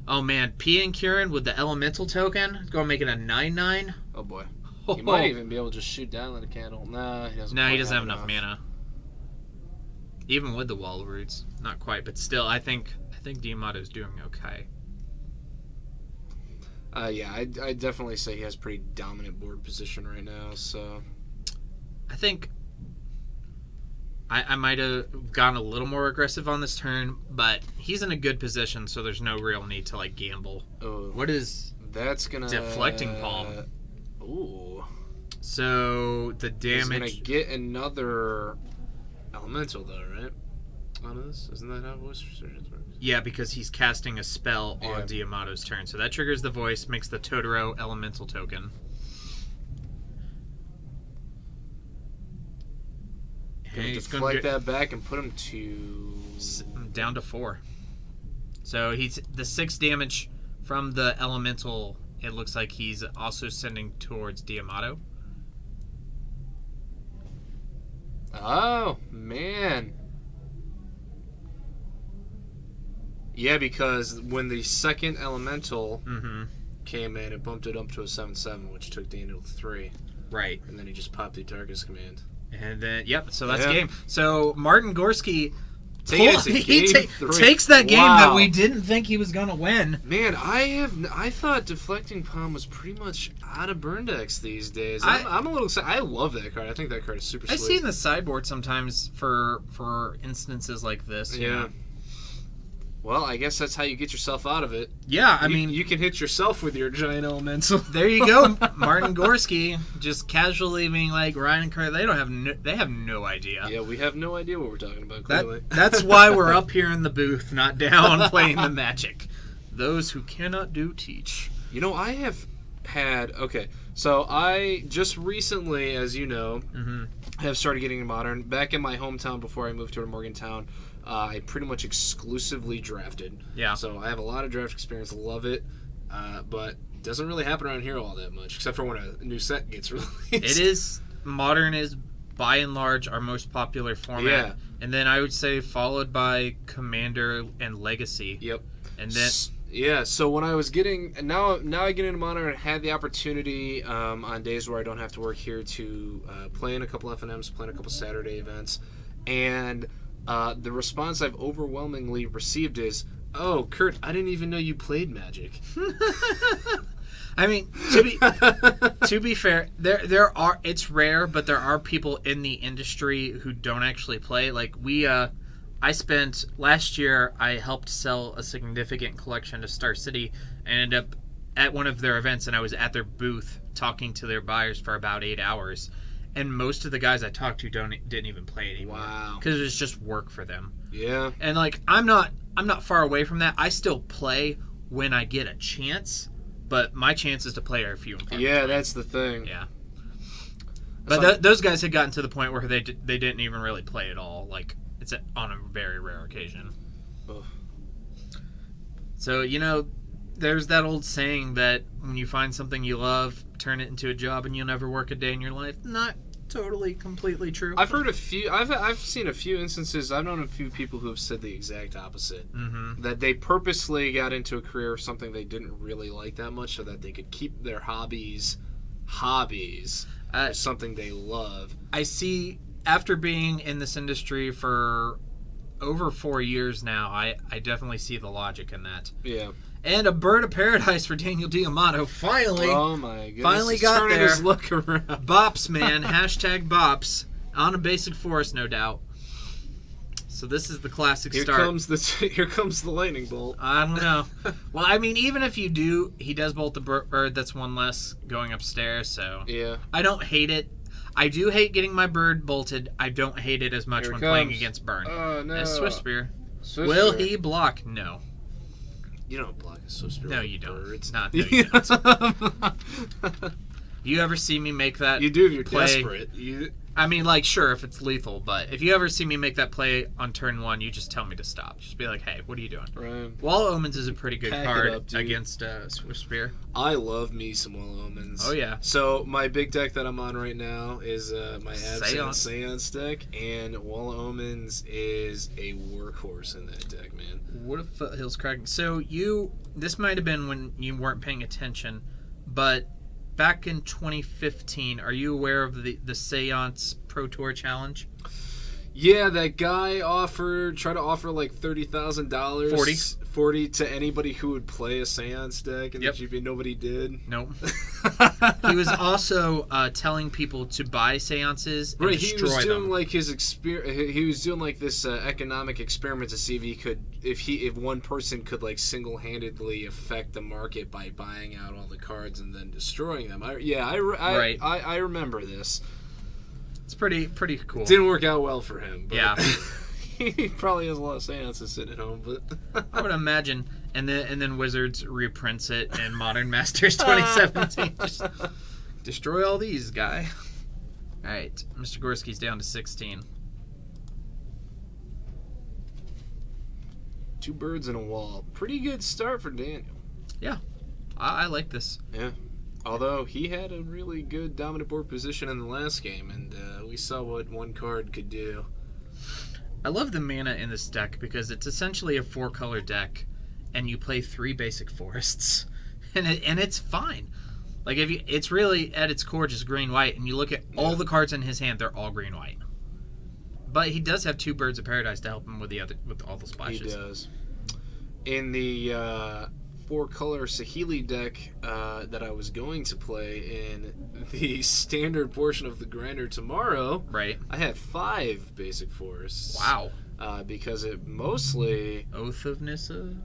Speaker 1: Oh man, Piankier with the Elemental token. It's going to make it a 9/9.
Speaker 2: Oh boy. He might even be able to just shoot down with a candle. Nah, he doesn't.
Speaker 1: No, he doesn't have enough mana. Even with the Wall of Roots. Not quite, but still, I think D'Amato's doing okay.
Speaker 2: Yeah, I'd definitely say he has pretty dominant board position right now, so...
Speaker 1: I think I might have gone a little more aggressive on this turn, but he's in a good position, so there's no real need to, like, gamble.
Speaker 2: Oh,
Speaker 1: what is...
Speaker 2: That's gonna...
Speaker 1: Deflecting Palm.
Speaker 2: Ooh.
Speaker 1: So, the damage...
Speaker 2: He's gonna get another Elemental, though, right? On this? Isn't that how Voice Resurgence works?
Speaker 1: Yeah, because he's casting a spell on D'Amato's turn. So that triggers the voice, makes the Totoro Elemental token.
Speaker 2: Gonna deflect that back and put him to...
Speaker 1: Down to 4. So he's the 6 damage from the Elemental, it looks like he's also sending towards D'Amato.
Speaker 2: Oh, man. Yeah, because when the second Elemental came in, it bumped it up to a 7/7, which took Daniel to 3.
Speaker 1: Right.
Speaker 2: And then he just popped the Darkest Command.
Speaker 1: And then, so that's game. So Martin Gorski
Speaker 2: takes
Speaker 1: that game that we didn't think he was going to win.
Speaker 2: Man, I thought Deflecting Palm was pretty much out of burn decks these days. I'm a little excited. I love that card. I think that card is super sweet.
Speaker 1: I see in the sideboard sometimes for instances like this.
Speaker 2: Yeah.
Speaker 1: You know?
Speaker 2: Well, I guess that's how you get yourself out of it.
Speaker 1: Yeah, I mean...
Speaker 2: You can hit yourself with your giant elemental.
Speaker 1: There you go. Martin Gorski just casually being like, Ryan and Carter, they have no idea.
Speaker 2: Yeah, we have no idea what we're talking about, clearly.
Speaker 1: That's why we're up here in the booth, not down playing the Magic. Those who cannot do, teach.
Speaker 2: You know, I have had... Okay, so I just recently, as you know, have started getting into Modern. Back in my hometown before I moved to Morgantown, I pretty much exclusively drafted. Yeah. So I have a lot of draft experience, love it, but it doesn't really happen around here all that much, except for when a new set gets released.
Speaker 1: Modern is, by and large, our most popular format. Yeah. And then I would say followed by Commander and Legacy.
Speaker 2: Yep.
Speaker 1: And then...
Speaker 2: Yeah, so when I was getting... Now I get into Modern and had the opportunity on days where I don't have to work here to play in a couple FNMs, play in a couple Saturday events, and... The response I've overwhelmingly received is, "Oh, Kurt, I didn't even know you played Magic."
Speaker 1: I mean, to be fair, it's rare, but there are people in the industry who don't actually play. Like last year, I helped sell a significant collection to Star City. I ended up at one of their events, and I was at their booth talking to their buyers for about 8 hours. And most of the guys I talked to didn't even play anymore.
Speaker 2: Wow.
Speaker 1: Because it was just work for them.
Speaker 2: Yeah.
Speaker 1: And like I'm not far away from that. I still play when I get a chance. But my chances to play are few and far between.
Speaker 2: That's the thing.
Speaker 1: Yeah. But those guys had gotten to the point where they didn't even really play at all. Like, it's on a very rare occasion.
Speaker 2: Ugh.
Speaker 1: So, there's that old saying that when you find something you love, turn it into a job and you'll never work a day in your life. Not totally, completely true.
Speaker 2: I've heard a few. I've seen a few instances. I've known a few people who have said the exact opposite.
Speaker 1: Mm-hmm.
Speaker 2: That they purposely got into a career of something they didn't really like that much, so that they could keep their hobbies, something they love.
Speaker 1: I see. After being in this industry for over 4 years now, I definitely see the logic in that.
Speaker 2: Yeah.
Speaker 1: And a bird of paradise for Daniel D'Amato. Finally.
Speaker 2: Oh my goodness.
Speaker 1: Finally got
Speaker 2: turning
Speaker 1: there.
Speaker 2: His look around.
Speaker 1: Bops, man. Hashtag Bops. On a basic forest, no doubt. So this is the classic
Speaker 2: Here
Speaker 1: start.
Speaker 2: Here comes the lightning bolt.
Speaker 1: I don't know. Well, I mean, even if you do, he does bolt the bird. That's one less going upstairs. So
Speaker 2: yeah.
Speaker 1: I don't hate it. I do hate getting my bird bolted. I don't hate it as much when playing against Burn.
Speaker 2: Oh, no.
Speaker 1: As Swiftspear.
Speaker 2: Will
Speaker 1: he block? No.
Speaker 2: You don't block a Swiftspear.
Speaker 1: No, you don't.
Speaker 2: Birds.
Speaker 1: No, you don't. You ever see me make that
Speaker 2: You do if you're
Speaker 1: play?
Speaker 2: desperate.
Speaker 1: I mean, like, sure, if it's lethal, but if you ever see me make that play on turn 1, you just tell me to stop. Just be like, hey, what are you doing?
Speaker 2: Right.
Speaker 1: Wall of Omens is a pretty good
Speaker 2: Pack it
Speaker 1: card
Speaker 2: up, dude.
Speaker 1: against Swiftspear.
Speaker 2: I love me some Wall of Omens.
Speaker 1: Oh, yeah.
Speaker 2: So, my big deck that I'm on right now is my Absent
Speaker 1: Seance.
Speaker 2: Seance deck, and Wall of Omens is a workhorse in that deck, man.
Speaker 1: What if Foothills Cracking? So, this might have been when you weren't paying attention, but back in 2015, are you aware of the Seance Pro Tour Challenge?
Speaker 2: Yeah, that guy tried to offer like $30,000. 40 to anybody who would play a Seance deck, and nobody did.
Speaker 1: Nope. He was also telling people to buy seances and destroy them.
Speaker 2: He was doing like he was doing like this economic experiment to see if one person could like single-handedly affect the market by buying out all the cards and then destroying them. I remember this.
Speaker 1: It's pretty cool.
Speaker 2: Didn't work out well for him. But
Speaker 1: Yeah.
Speaker 2: He probably has a lot of seances sitting at home, but
Speaker 1: I would imagine. And then Wizards reprints it in Modern Masters 2017. Just destroy all these, guy. All right, Mr. Gorski's down to 16.
Speaker 2: 2 birds and a wall. Pretty good start for Daniel.
Speaker 1: Yeah, I like this.
Speaker 2: Yeah. Although he had a really good dominant board position in the last game, and we saw what one card could do.
Speaker 1: I love the mana in this deck because it's essentially a 4-color deck, and you play 3 basic forests, and it's fine. Like it's really at its core just green-white, and you look at all the cards in his hand, they're all green-white. But he does have 2 Birds of Paradise to help him with all the splashes.
Speaker 2: He does. In the 4-color Saheeli deck that I was going to play in the standard portion of the grinder tomorrow,
Speaker 1: right? I
Speaker 2: have 5 basic forests.
Speaker 1: Wow.
Speaker 2: Because it mostly
Speaker 1: Oath of Nissa,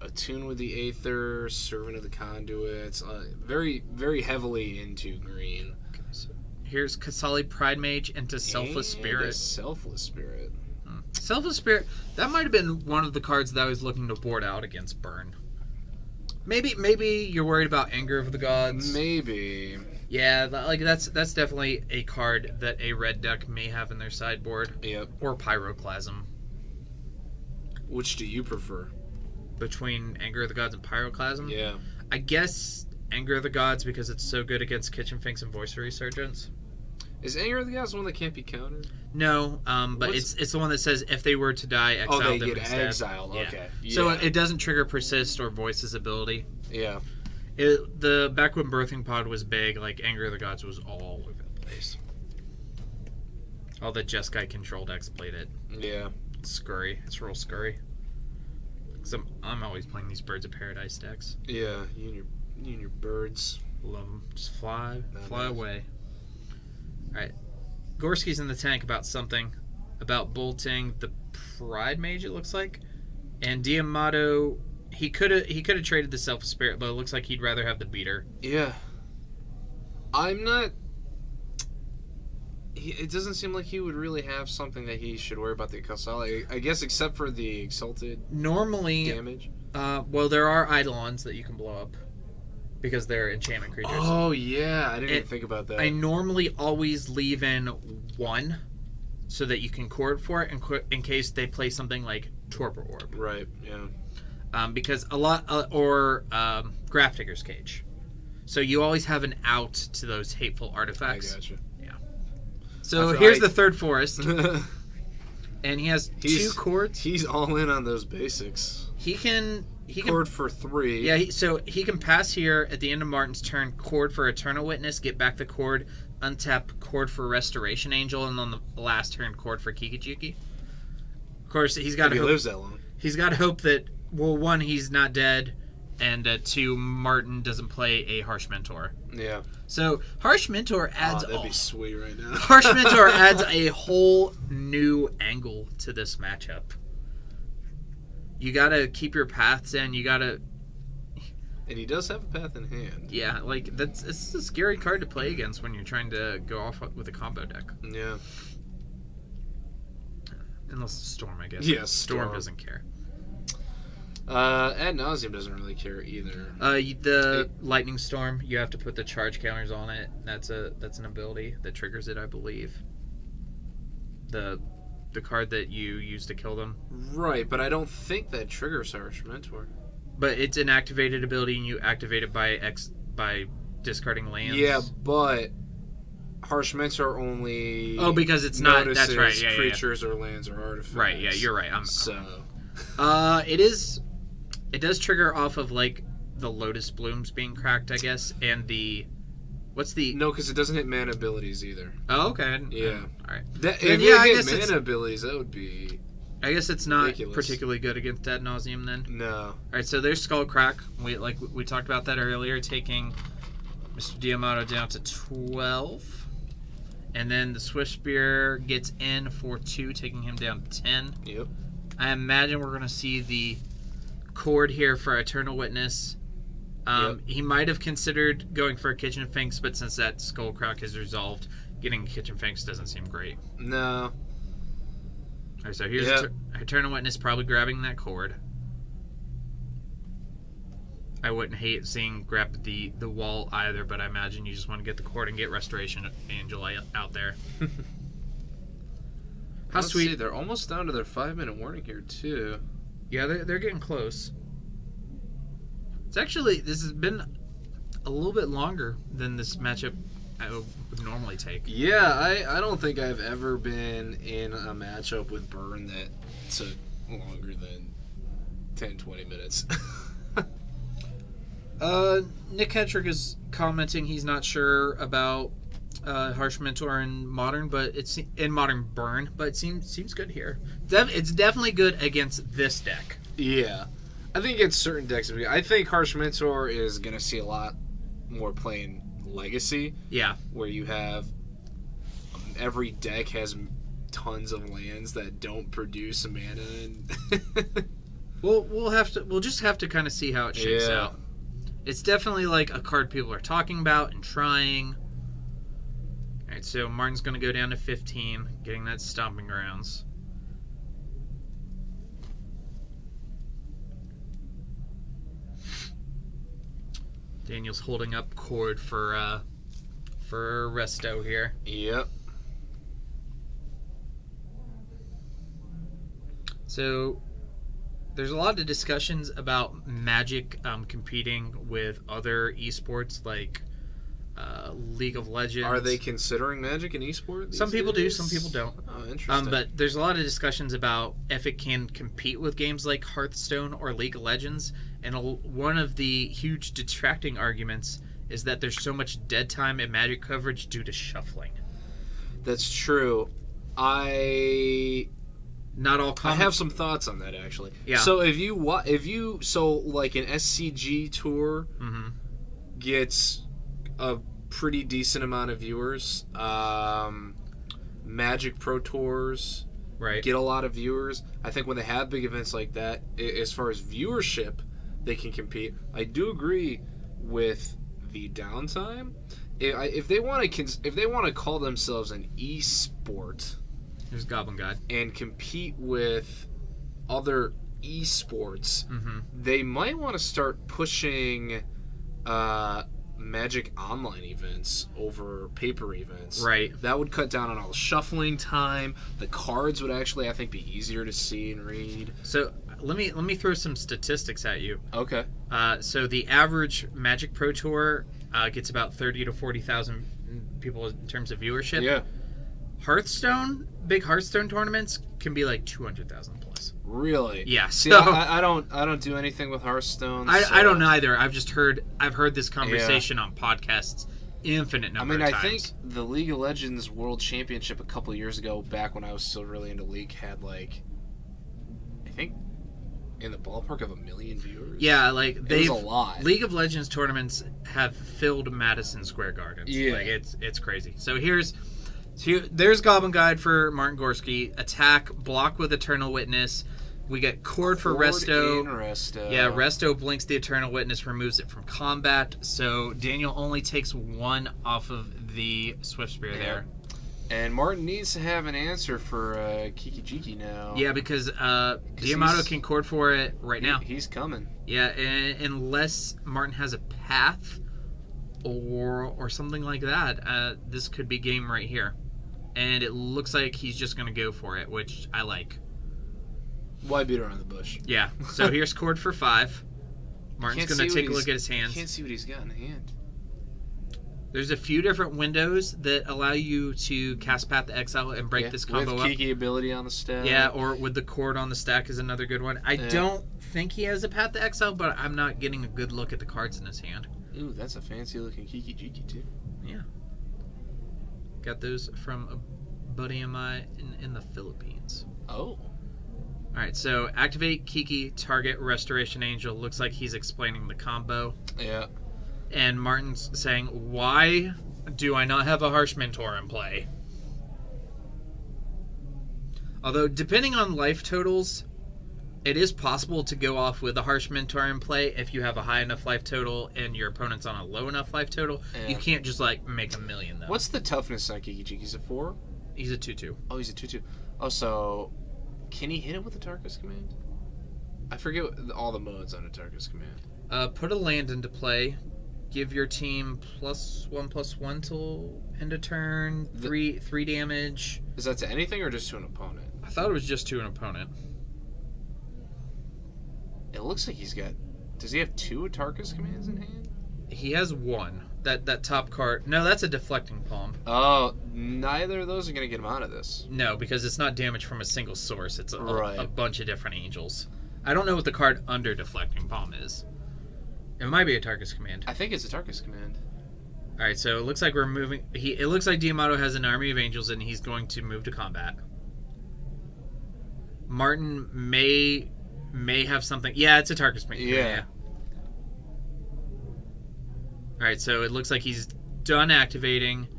Speaker 2: Attune with the Aether, Servant of the Conduits, very, very heavily into green.
Speaker 1: Okay, so here's Kasali Pride Mage into Selfless Spirit.
Speaker 2: Selfless Spirit.
Speaker 1: Selfless Spirit, that might have been one of the cards that I was looking to board out against Burn. Maybe you're worried about Anger of the Gods.
Speaker 2: Maybe.
Speaker 1: Yeah, that's definitely a card that a red deck may have in their sideboard.
Speaker 2: Yep.
Speaker 1: Or Pyroclasm.
Speaker 2: Which do you prefer?
Speaker 1: Between Anger of the Gods and Pyroclasm?
Speaker 2: Yeah.
Speaker 1: I guess Anger of the Gods because it's so good against Kitchen Finks and Voice Resurgence.
Speaker 2: Is Anger of the Gods the one that can't be countered?
Speaker 1: No, but it's the one that says if they were to die, exile them
Speaker 2: they get
Speaker 1: instead.
Speaker 2: exiled.
Speaker 1: Yeah.
Speaker 2: Okay. Yeah.
Speaker 1: So it doesn't trigger Persist or Voice's ability.
Speaker 2: Yeah.
Speaker 1: Back when Birthing Pod was big, like Anger of the Gods was all over the place. All the Jeskai control decks played it.
Speaker 2: Yeah.
Speaker 1: It's scurry. It's real scurry. Cause I'm always playing these Birds of Paradise decks.
Speaker 2: Yeah, you and your birds.
Speaker 1: Love them. Just fly
Speaker 2: nice.
Speaker 1: away. All right. Gorski's in the tank about something. About bolting the Pride Mage, it looks like. And Diamato, he could have traded the Self Spirit, but it looks like he'd rather have the Beater.
Speaker 2: Yeah. I'm not... It doesn't seem like he would really have something that he should worry about the Kasala. I guess except for the Exalted
Speaker 1: normally
Speaker 2: damage.
Speaker 1: Well, there are Eidolons that you can blow up. Because they're enchantment creatures.
Speaker 2: Oh, yeah. I didn't even think about that.
Speaker 1: I normally always leave in 1 so that you can Chord for it in case they play something like Torpor Orb.
Speaker 2: Right, yeah.
Speaker 1: Because a lot... or Grafdigger's Cage. So you always have an out to those hateful artifacts.
Speaker 2: I gotcha.
Speaker 1: Yeah. So here's the third forest. And he has 2 Chords.
Speaker 2: He's all in on those basics.
Speaker 1: He can
Speaker 2: Chord for 3.
Speaker 1: Yeah, so he can pass here at the end of Martin's turn, Chord for Eternal Witness, get back the Chord, untap Chord for Restoration Angel, and on the last turn, Chord for Kiki. Of course, he's got to hope...
Speaker 2: He lives that long.
Speaker 1: He's got to hope that, well, 1, he's not dead, and 2, Martin doesn't play a Harsh Mentor.
Speaker 2: Yeah.
Speaker 1: So, Harsh Mentor adds...
Speaker 2: that'd be sweet right now.
Speaker 1: Harsh Mentor adds a whole new angle to this matchup. You gotta keep your paths in. You gotta...
Speaker 2: And he does have a path in hand.
Speaker 1: Yeah, like, it's a scary card to play against when you're trying to go off with a combo deck.
Speaker 2: Yeah.
Speaker 1: Unless it's Storm, I guess.
Speaker 2: Yes,
Speaker 1: Storm doesn't care.
Speaker 2: Ad Nauseam doesn't really care either.
Speaker 1: The Lightning Storm, you have to put the charge counters on it. That's an ability that triggers it, I believe. The card that you use to kill them.
Speaker 2: Right, but I don't think that triggers Harsh Mentor.
Speaker 1: But it's an activated ability, and you activate it by discarding lands.
Speaker 2: Yeah, but Harsh Mentor only...
Speaker 1: Oh, because it's not... That's right, yeah,
Speaker 2: creatures or lands or artifacts.
Speaker 1: Right, yeah, you're right. It does trigger off of, like, the Lotus Blooms being cracked, I guess, and the... What's the...
Speaker 2: No, because it doesn't hit mana abilities either.
Speaker 1: Oh, okay.
Speaker 2: Yeah.
Speaker 1: All right.
Speaker 2: If it hit mana abilities, that would be...
Speaker 1: I guess it's not
Speaker 2: ridiculous.
Speaker 1: Particularly good against Ad Nauseam then.
Speaker 2: No.
Speaker 1: All right, so there's Skullcrack. We talked about that earlier, taking Mr. Diamato down to 12. And then the Swift Spear gets in for 2, taking him down to 10.
Speaker 2: Yep.
Speaker 1: I imagine we're going to see the Chord here for Eternal Witness.
Speaker 2: Yep.
Speaker 1: He might have considered going for a Kitchen Finks, but since that Skullcrack is resolved, getting a Kitchen Finks doesn't seem great.
Speaker 2: No.
Speaker 1: All right, so here's Eternal Witness probably grabbing that Chord. I wouldn't hate seeing grab the wall either, but I imagine you just want to get the Chord and get Restoration Angel out there. How
Speaker 2: Let's
Speaker 1: sweet.
Speaker 2: See, they're almost down to their 5-minute warning here, too.
Speaker 1: Yeah, they're getting close. This has been a little bit longer than this matchup I would normally take.
Speaker 2: Yeah, I don't think I've ever been in a matchup with Burn that took longer than 10-20 minutes.
Speaker 1: Nick Hetrick is commenting he's not sure about Harsh Mentor in Modern, but it's in Modern Burn, but it seems good here. It's definitely good against this deck.
Speaker 2: Yeah. I think it's certain decks. I think Harsh Mentor is going to see a lot more playing Legacy.
Speaker 1: Yeah.
Speaker 2: Where you have every deck has tons of lands that don't produce mana. And
Speaker 1: We'll just have to kind of see how it shakes out. It's definitely like a card people are talking about and trying. All right, so Martin's going to go down to 15, getting that Stomping Grounds. Daniel's holding up Chord for Resto here.
Speaker 2: Yep.
Speaker 1: So there's a lot of discussions about Magic competing with other esports like League of Legends.
Speaker 2: Are they considering Magic an esport?
Speaker 1: Some people do, some people don't.
Speaker 2: Oh, interesting.
Speaker 1: But there's a lot of discussions about if it can compete with games like Hearthstone or League of Legends. And one of the huge detracting arguments is that there's so much dead time in Magic coverage due to shuffling.
Speaker 2: That's true. Not all. I have some thoughts on that actually.
Speaker 1: Yeah.
Speaker 2: So like an SCG tour gets a pretty decent amount of viewers. Magic Pro Tours get a lot of viewers. I think when they have big events like that, as far as viewership, they can compete. I do agree with the downtime. If they want to call themselves an e-sport,
Speaker 1: there's Goblin God,
Speaker 2: and compete with other esports, they might want to start pushing Magic Online events over paper events.
Speaker 1: Right.
Speaker 2: That would cut down on all the shuffling time. The cards would actually, I think, be easier to see and read.
Speaker 1: So let me throw some statistics at you.
Speaker 2: Okay.
Speaker 1: So the average Magic Pro Tour gets about 30 to 40,000 people in terms of viewership.
Speaker 2: Yeah.
Speaker 1: Big Hearthstone tournaments can be like 200,000 plus.
Speaker 2: Really?
Speaker 1: Yeah.
Speaker 2: See,
Speaker 1: so
Speaker 2: I don't do anything with Hearthstone.
Speaker 1: I don't either. I've heard this conversation on podcasts infinite number of times.
Speaker 2: I think the League of Legends World Championship a couple of years ago, back when I was still really into League, had in the ballpark of 1 million viewers.
Speaker 1: Yeah, like
Speaker 2: it was a lot.
Speaker 1: League of Legends tournaments have filled Madison Square Gardens.
Speaker 2: Yeah.
Speaker 1: Like it's crazy. So there's Goblin Guide for Martin Gorski. Attack, block with Eternal Witness. We get Chord for Resto. Yeah, Resto blinks the Eternal Witness, removes it from combat. So Daniel only takes 1 off of the Swift Spear there.
Speaker 2: And Martin needs to have an answer for Kiki now.
Speaker 1: Yeah, because Diamato can Chord for it right now.
Speaker 2: He's coming.
Speaker 1: Yeah, unless Martin has a path or something like that, this could be game right here. And it looks like he's just going to go for it, which I like.
Speaker 2: Why beat around the bush?
Speaker 1: Yeah. So here's Chord for 5. Martin's going to take a look at his hands.
Speaker 2: You can't see what he's got in hand.
Speaker 1: There's a few different windows that allow you to cast Path to Exile and break this combo
Speaker 2: with Kiki ability on the stack.
Speaker 1: Yeah, or with the Chord on the stack is another good one. I don't think he has a Path to Exile, but I'm not getting a good look at the cards in his hand.
Speaker 2: Ooh, that's a fancy looking Kiki Jiki too.
Speaker 1: Yeah. Got those from a buddy of mine in the Philippines.
Speaker 2: Oh.
Speaker 1: Alright, so activate Kiki, target Restoration Angel. Looks like he's explaining the combo.
Speaker 2: Yeah.
Speaker 1: And Martin's saying, why do I not have a Harsh Mentor in play? Although, depending on life totals, it is possible to go off with a Harsh Mentor in play if you have a high enough life total and your opponent's on a low enough life total. Yeah. You can't just, make 1 million, though.
Speaker 2: What's the toughness on Kiki Jiki? Is it 4?
Speaker 1: He's a 2-2.
Speaker 2: Oh, he's a 2-2. Oh, so can he hit it with a Tarkus command? I forget all the modes on a Tarkus command.
Speaker 1: Put a land into play. Give your team +1/+1 till end of turn. 3 damage.
Speaker 2: Is that to anything or just to an opponent?
Speaker 1: I thought it was just to an opponent.
Speaker 2: It looks like he's got... Does he have 2 Tarkus commands in hand?
Speaker 1: He has 1. That top card... No, that's a Deflecting Palm.
Speaker 2: Oh, neither of those are going to get him out of this.
Speaker 1: No, because it's not damage from a single source. It's a bunch of different angels. I don't know what the card under Deflecting Palm is. It might be a Tarkus command.
Speaker 2: I think it's a Tarkus command.
Speaker 1: All right, so it looks like we're moving. It looks like Diamato has an army of angels, and he's going to move to combat. Martin may have something. Yeah, it's a Tarkus command. Yeah. All right, so it looks like he's done activating.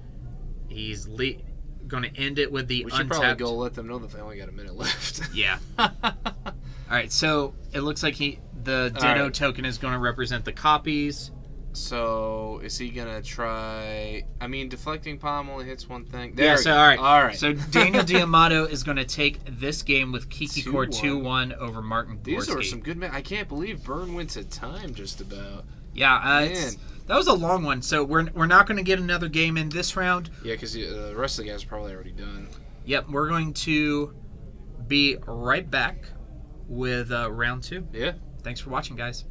Speaker 1: He's going to end it with the untapped.
Speaker 2: We should probably go let them know that they only got a minute left.
Speaker 1: Yeah. All right, so it looks like the Ditto token is going to represent the copies.
Speaker 2: So is he going to try... I mean, Deflecting Palm only hits one thing.
Speaker 1: All right. So Daniel Diamato is going to take this game with Kiki Chord 2-1 over Martin Gorski.
Speaker 2: These are some good men. I can't believe Burn went to time just about.
Speaker 1: Yeah, that was a long one. So we're not going to get another game in this round.
Speaker 2: Yeah, because the rest of the guys are probably already done.
Speaker 1: Yep, we're going to be right back with round 2.
Speaker 2: Yeah.
Speaker 1: Thanks for watching, guys.